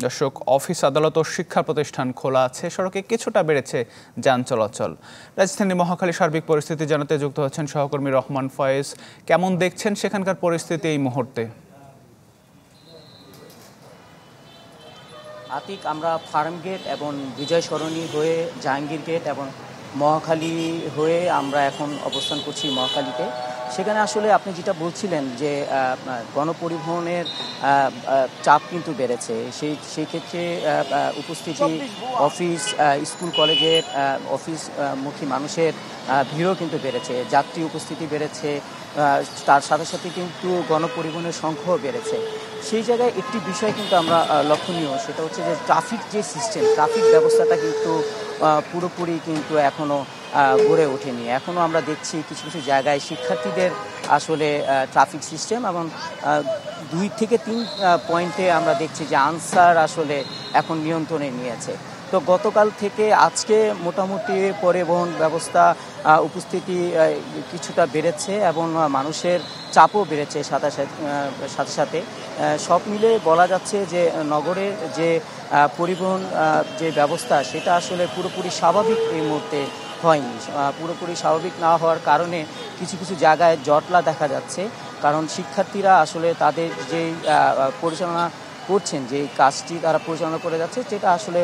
দর্শক, অফিস, আদালত ও শিক্ষা প্রতিষ্ঠান খোলা আছে, সড়কে কিছুটা বেড়েছে যান চলাচল। রাজধানী মহাখালী সার্বিক পরিস্থিতি জানাতে যুক্ত হচ্ছেন সহকর্মী রহমান ফয়েজ। কেমন দেখছেন সেখানকার পরিস্থিতি এই মুহূর্তে? আতিক, আমরা ফার্ম গেট এবং বিজয় সরণি হয়ে জাহাঙ্গীর গেট এবং মহাখালী হয়ে আমরা এখন অবস্থান করছি মহাখালীতে। সেখানে আসলে আপনি যেটা বলছিলেন যে গণপরিবহনের চাপ কিন্তু বেড়েছে, সেই ক্ষেত্রে উপস্থিতি অফিস, স্কুল, কলেজের অফিসমুখী মানুষের ভিড়ও কিন্তু বেড়েছে, যাত্রী উপস্থিতি বেড়েছে, তার সাথে সাথে কিন্তু গণপরিবহনের সংখ্যাও বেড়েছে। সেই জায়গায় একটি বিষয় কিন্তু আমরা লক্ষণীয়, সেটা হচ্ছে যে ট্রাফিক যে সিস্টেম, ট্রাফিক ব্যবস্থাটা কিন্তু পুরোপুরি কিন্তু এখনও গড়ে ওঠেনি। এখনও আমরা দেখছি কিছু কিছু জায়গায় শিক্ষার্থীদের আসলে ট্রাফিক সিস্টেম এবং 2 থেকে 3 পয়েন্টে আমরা দেখছি যে আনসার আসলে এখন নিয়ন্ত্রণে নিয়েছে। তো গতকাল থেকে আজকে মোটামুটি পরিবহন ব্যবস্থা উপস্থিতি কিছুটা বেড়েছে এবং মানুষের চাপও বেড়েছে সাথে সাথে। সব মিলে বলা যাচ্ছে যে নগরের যে পরিবহন যে ব্যবস্থা, সেটা আসলে পুরোপুরি স্বাভাবিক এই মুহূর্তে হয়নি। পুরোপুরি স্বাভাবিক না হওয়ার কারণে কিছু কিছু জায়গায় জটলা দেখা যাচ্ছে, কারণ শিক্ষার্থীরা আসলে তাদের যেই পরিচালনা করছেন, যে কাজটি তারা পরিচালনা করে যাচ্ছে, যেটা আসলে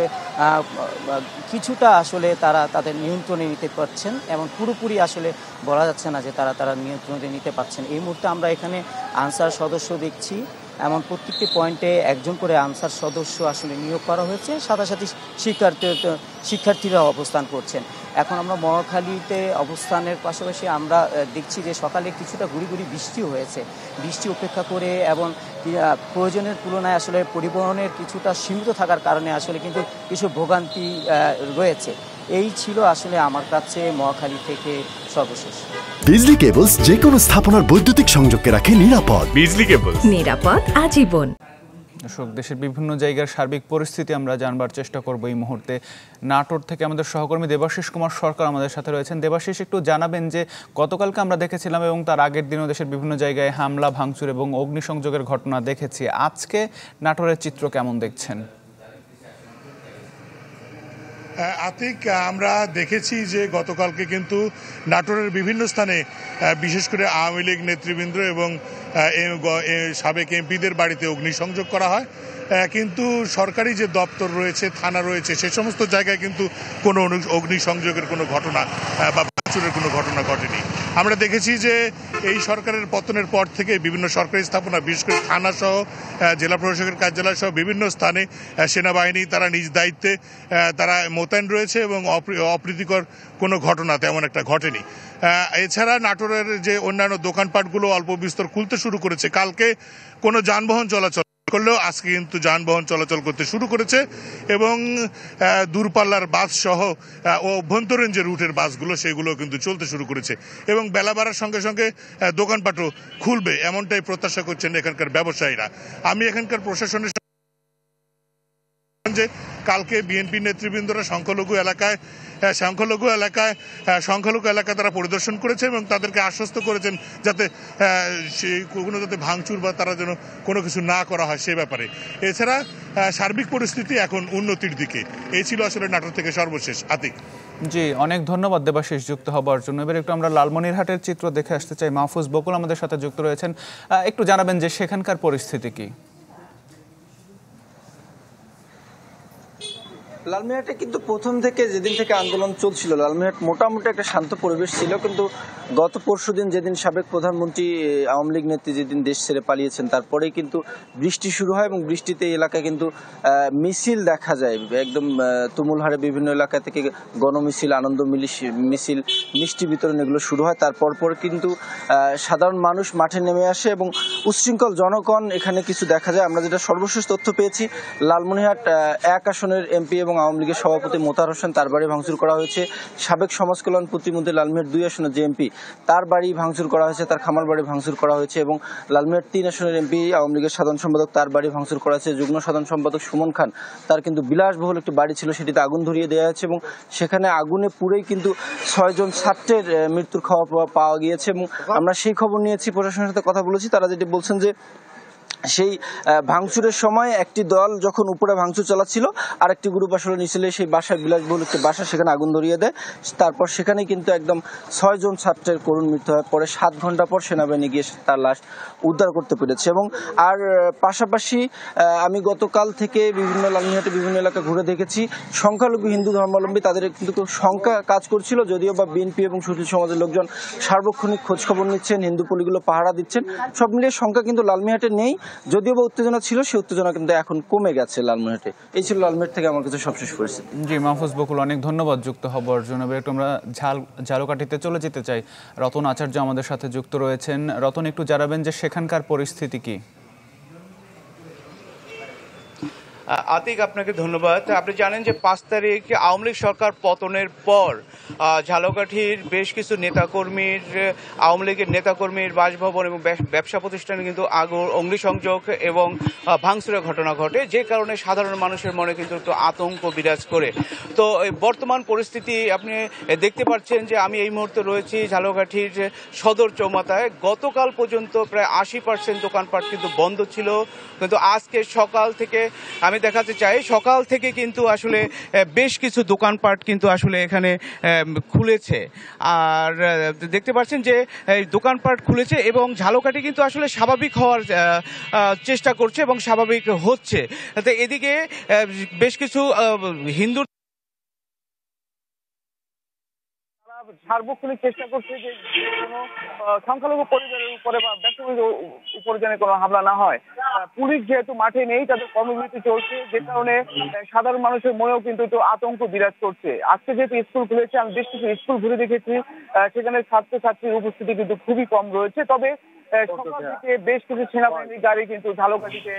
কিছুটা আসলে তারা তাদের নিয়ন্ত্রণে নিতে পারছেন এবং পুরোপুরি আসলে বলা যাচ্ছে না যে তারা নিয়ন্ত্রণে নিতে পারছেন। এই মুহূর্তে আমরা এখানে আনসার সদস্য দেখছি, এমন প্রত্যেকটি পয়েন্টে একজন করে আনসার সদস্য আসলে নিয়োগ করা হয়েছে, সাথে সাথে শিক্ষার্থীরা অবস্থান করছেন। এখন আমরা মহাখালীতে অবস্থানের পাশাপাশি আমরা দেখছি যে সকালে কিছুটা গুড়ি বৃষ্টিও হয়েছে। বৃষ্টি উপেক্ষা করে এবং প্রয়োজনের তুলনায় আসলে পরিবহনের কিছুটা সীমিত থাকার কারণে আসলে কিন্তু কিছু ভোগান্তি রয়েছে। এই ছিল আসলে আমার কাছে মহাখালী থেকে সর্বশেষ। বিজলি কেবলস যে কোনো স্থাপনার বৈদ্যুতিক সংযোগকে রাখে নিরাপদ। বিজলি কেবলস, নিরাপদ আজীবন। দর্শক, দেশের বিভিন্ন জায়গার সার্বিক পরিস্থিতি আমরা জানবার চেষ্টা করব এই মুহূর্তে। নাটোর থেকে আমাদের সহকর্মী দেবাশিস কুমার সরকার আমাদের সাথে রয়েছেন। দেবাশিস, একটু জানাবেন যে গতকালকে আমরা দেখেছিলাম এবং তার আগের দিনও দেশের বিভিন্ন জায়গায় হামলা, ভাঙচুর এবং অগ্নিসংযোগের ঘটনা দেখেছি। আজকে নাটোরের চিত্র কেমন দেখছেন? আতিক, আমরা দেখেছি যে গতকালকে কিন্তু নাটোরের বিভিন্ন স্থানে বিশেষ করে আওয়ামী লীগ নেতৃবৃন্দ এবং সাবেক এমপিদের বাড়িতে অগ্নিসংযোগ করা হয়, কিন্তু সরকারি যে দপ্তর রয়েছে, থানা রয়েছে, সে সমস্ত জায়গায় কিন্তু কোনো অগ্নিসংযোগের কোনো ঘটনা বা ভাঙচুরের কোনো ঘটনা ঘটেনি। আমরা দেখেছি যে এই সরকারের পতনের পর থেকে বিভিন্ন সরকারি স্থাপনা, বিশেষ করে থানা সহ জেলা প্রশাসকের কার্যালয় সহ বিভিন্ন স্থানে সেনাবাহিনী তারা নিজ দায়িত্বে তারা মোতায়েন রয়েছে এবং অপ্রীতিকর কোনো ঘটনা তেমন একটা ঘটেনি। এছাড়া নাটোরের যে অন্যান্য দোকানপাটগুলো অল্প বিস্তর খুলতে শুরু করেছে। কালকে কোনো যানবাহন চলাচল করলেও আজকে কিন্তু যানবাহন চলাচল করতে শুরু করেছে এবং দূরপাল্লার বাস সহ অভ্যন্তরীণ যে রুটের বাসগুলো সেগুলো কিন্তু চলতে শুরু করেছে এবং বেলা বাড়ার সঙ্গে সঙ্গে দোকানপাটও খুলবে, এমনটাই প্রত্যাশা করছেন এখানকার ব্যবসায়ীরা। আমি এখানকার প্রশাসনের যে কালকে বিএনপি নেতৃবৃন্দরা সংখ্যালঘু এলাকায় তারা পরিদর্শন করেছে এবং তাদেরকে আশ্বস্ত করেছেন যাতে কোনো ভাঙচুর বা তারা যেন কোনো কিছু না করা হয় সে ব্যাপারে। এছাড়া সার্বিক পরিস্থিতি এখন উন্নতির দিকে। এই ছিল আসলে নাটোর থেকে সর্বশেষ। আতিক, জি, অনেক ধন্যবাদ দেবাশিস যুক্ত হবার জন্য। এবার একটু আমরা লালমনিরহাটের চিত্র দেখে আসতে চাই। মাহফুজ বকুল আমাদের সাথে যুক্ত রয়েছেন। একটু জানাবেন যে সেখানকার পরিস্থিতি কি? লালমনিরহাটে কিন্তু প্রথম থেকে যেদিন থেকে আন্দোলন চলছিল, লালমনিরহাট মোটামুটি একটা শান্ত পরিবেশ ছিল, কিন্তু গত পরশুদিন যেদিন সাবেক প্রধানমন্ত্রী আওয়ামী লীগ নেত্রী যেদিন দেশ ছেড়ে পালিয়েছেন, তারপরেই কিন্তু বৃষ্টি শুরু হয় এবং বৃষ্টিতে এই এলাকায় কিন্তু মিছিল দেখা যায়। একদম তুমুল হারে বিভিন্ন এলাকা থেকে গণমিছিল, আনন্দ মিছিল, মিষ্টি বিতরণ এগুলো শুরু হয়। তারপর কিন্তু সাধারণ মানুষ মাঠে নেমে আসে এবং উচ্ছৃঙ্খল জনগণ এখানে কিছু দেখা যায়। আমরা যেটা সর্বশেষ তথ্য পেয়েছি, লালমনিরহাট 1 আসনের এমপি এবং আওয়ামী লীগের সভাপতি মোতাহার হোসেন, তার বাড়ি ভাঙচুর করা হয়েছে। সাবেক সমাজ কল্যাণ প্রতিমন্ত্রী লালমনিরহাট 2 আসনের যে এমপি, তার বাড়ি ভাঙচুর করা হয়েছে, তার খামার বাড়ি ভাঙচুর করা হয়েছে এবং লালমনিরহাট 3 আসনের এমপি আওয়ামী লীগের সাধারণ সম্পাদক, তার বাড়ি ভাঙচুর করা হয়েছে। যুগ্ম সাধারণ সম্পাদক সুমন খান, তার কিন্তু বিলাসবহুল একটি বাড়ি ছিল, সেটিতে আগুন ধরিয়ে দেওয়া হয়েছে এবং সেখানে আগুনে পুড়েই কিন্তু 6 জন ছাত্রের মৃত্যুর খবর পাওয়া গিয়েছে এবং আমরা সেই খবর নিয়েছি, প্রশাসনের সাথে কথা বলেছি। তারা যেটি বলছেন যে সেই ভাঙচুরের সময় একটি দল যখন উপরে ভাঙচুর চালাচ্ছিল আর একটি গ্রুপ আসলে নিচে সেই বাসায় বিলাসবহুল একটি বাসা সেখানে আগুন ধরিয়ে দেয়। তারপর সেখানে কিন্তু একদম 6 জন ছাত্রের করুণ মৃত্যু হয়। পরে 7 ঘন্টা পর সেনাবাহিনী গিয়ে তার লাশ উদ্ধার করতে পেরেছে। এবং আর পাশাপাশি আমি গতকাল থেকে বিভিন্ন লালমিনহাটে বিভিন্ন এলাকা ঘুরে দেখেছি সংখ্যালঘু হিন্দু ধর্মাবলম্বী তাদের কিন্তু সংখ্যা কাজ করছিল, যদিও বা বিএনপি এবং সুশীল সমাজের লোকজন সার্বক্ষণিক খোঁজখবর নিচ্ছেন, হিন্দু পল্লীগুলো পাহারা দিচ্ছেন। সব মিলিয়ে সংখ্যা কিন্তু লালমিনহাটে নেই, যদিও বা উত্তেজনা ছিল সেই উত্তেজনা কিন্তু এখন কমে গেছে লালমিনহাটে। এই ছিল লালমিনহাট থেকে আমার কাছে সবশেষ পরিস্থিতি। জি মাহফুজ বকুল, অনেক ধন্যবাদ যুক্ত হবার জন্য। একটু আমরা ঝালকাঠিতে চলে যেতে চাই। রতন আচার্য আমাদের সাথে যুক্ত রয়েছেন। রতন, একটু জানাবেন যে সেখানকার পরিস্থিতি কি? আতিক, আপনাকে ধন্যবাদ। আপনি জানেন যে 5 তারিখ আওয়ামী লীগ সরকার পতনের পর ঝালকাঠির বেশ কিছু নেতাকর্মীর, আওয়ামী লীগের নেতাকর্মীর বাসভবন এবং ব্যবসা প্রতিষ্ঠানে কিন্তু অগ্নিসংযোগ এবং ভাঙচুরের ঘটনা ঘটে, যে কারণে সাধারণ মানুষের মনে কিন্তু একটু আতঙ্ক বিরাজ করে। তো বর্তমান পরিস্থিতি আপনি দেখতে পাচ্ছেন যে আমি এই মুহূর্তে রয়েছি ঝালকাঠির সদর চৌমাথায়। গতকাল পর্যন্ত প্রায় 80% দোকানপাট কিন্তু বন্ধ ছিল, কিন্তু আজকে সকাল থেকে আমি দেখাতে চাই, সকাল থেকে কিন্তু আসলে বেশ কিছু দোকানপাট কিন্তু আসলে এখানে খুলেছে। আর দেখতে পাচ্ছেন যে দোকানপাট খুলেছে এবং ঝালকাঠি কিন্তু আসলে স্বাভাবিক হওয়ার চেষ্টা করছে এবং স্বাভাবিক হচ্ছে। তো এদিকে বেশ কিছু হিন্দু সার্বক্ষণিক চেষ্টা করছে যে কোনো সংখ্যালঘু পরিবারের উপরে বা ব্যক্তিগত উপরে যেন কোনো হামলা না হয়। পুলিশ যেহেতু মাঠে নেই, তাদের কর্মবিরতি চলছে, যে কারণে সাধারণ মানুষের মনেও কিন্তু একটু আতঙ্ক বিরাজ করছে। আজকে যেহেতু স্কুল খুলেছে, আমি বেশ কিছু স্কুল ঘুরে দেখেছি, সেখানে ছাত্রছাত্রীর উপস্থিতি কিন্তু খুবই কম রয়েছে। তবে সকাল থেকে বেশ কিছু সেনাবাহিনীর গাড়ি কিন্তু ঝালকাঠিতে।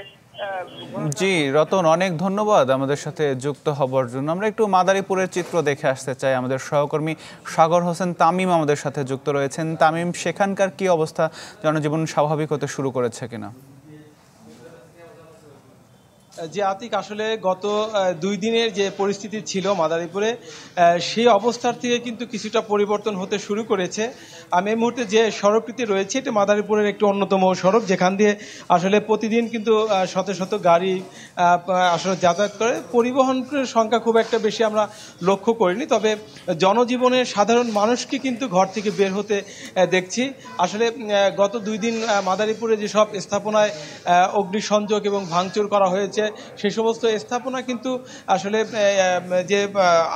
জি রতন, অনেক ধন্যবাদ আমাদের সাথে যুক্ত হবার জন্য। আমরা একটু মাদারীপুরের চিত্র দেখে আসতে চাই। আমাদের সহকর্মী সাগর হোসেন তামিম আমাদের সাথে যুক্ত রয়েছেন। তামিম, সেখানকার কি অবস্থা? জনজীবন স্বাভাবিক হতে শুরু করেছে কিনা? যে আতিক, আসলে গত 2 দিনের যে পরিস্থিতি ছিল মাদারীপুরে, সেই অবস্থার থেকে কিন্তু কিছুটা পরিবর্তন হতে শুরু করেছে। আমি এই মুহূর্তে যে সড়কটিতে রয়েছে, এটা মাদারীপুরের একটি অন্যতম সড়ক, যেখান দিয়ে আসলে প্রতিদিন কিন্তু শত শত গাড়ি আসলে যাতায়াত করে। পরিবহনের সংখ্যা খুব একটা বেশি আমরা লক্ষ্য করিনি, তবে জনজীবনের সাধারণ মানুষকে কিন্তু ঘর থেকে বের হতে দেখছি। আসলে গত 2 দিন মাদারীপুরে যেসব স্থাপনায় অগ্নিসংযোগ এবং ভাঙচুর করা হয়েছে, সেই সমস্ত স্থাপনা কিন্তু আসলে যে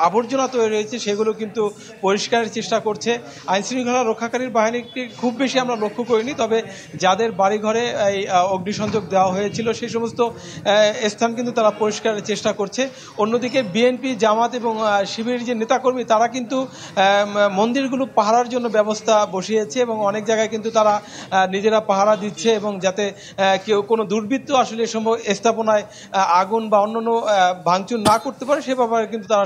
আবর্জনা তৈরি হয়েছে সেগুলো কিন্তু পরিষ্কারের চেষ্টা করছে। আইনশৃঙ্খলা রক্ষাকারীর বাহিনীকে খুব বেশি আমরা লক্ষ্য করিনি, তবে যাদের বাড়িঘরে এই অগ্নিসংযোগ দেওয়া হয়েছিল সেই সমস্ত স্থান কিন্তু তারা পরিষ্কারের চেষ্টা করছে। অন্যদিকে বিএনপি, জামাত এবং শিবিরের যে নেতাকর্মী, তারা কিন্তু মন্দিরগুলো পাহারার জন্য ব্যবস্থা বসিয়েছে এবং অনেক জায়গায় কিন্তু তারা নিজেরা পাহারা দিচ্ছে, এবং যাতে কেউ কোনো দুর্বৃত্ত আসলে এ সময় স্থাপনায় আগুন বা অন্যান্য ভাঙচুর না করতে পারে সে ব্যাপারে কিন্তু তারা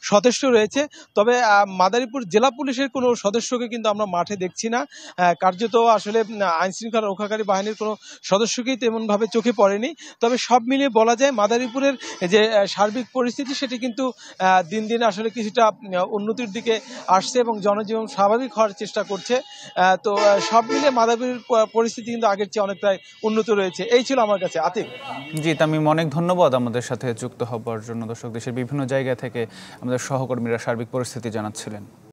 সচেষ্ট রয়েছে। তবে মাদারীপুর জেলা পুলিশের কোনো সদস্যকে কিন্তু আমরা মাঠে দেখছি না। কার্যত আসলে আইনশৃঙ্খলা রক্ষাকারী বাহিনীর কোনো সদস্যকেই তেমনভাবে চোখে পড়েনি। তবে সব মিলিয়ে বলা যায় মাদারীপুরের যে সার্বিক পরিস্থিতি, সেটি কিন্তু দিন দিন আসলে কিছুটা উন্নতির দিকে আসছে এবং জনজীবন স্বাভাবিক হওয়ার চেষ্টা করছে। তো সব মিলিয়ে মাদারীপুরের পরিস্থিতি কিন্তু আগের চেয়ে অনেকটাই উন্নত রয়েছে। এই ছিল আমার কাছে আতিক। জি তামিম, অনেক ধন্যবাদ আমাদের সাথে যুক্ত হবার জন্য। দর্শক, দেশের বিভিন্ন জায়গা থেকে আমাদের সহকর্মীরা সার্বিক পরিস্থিতি জানাচ্ছিলেন।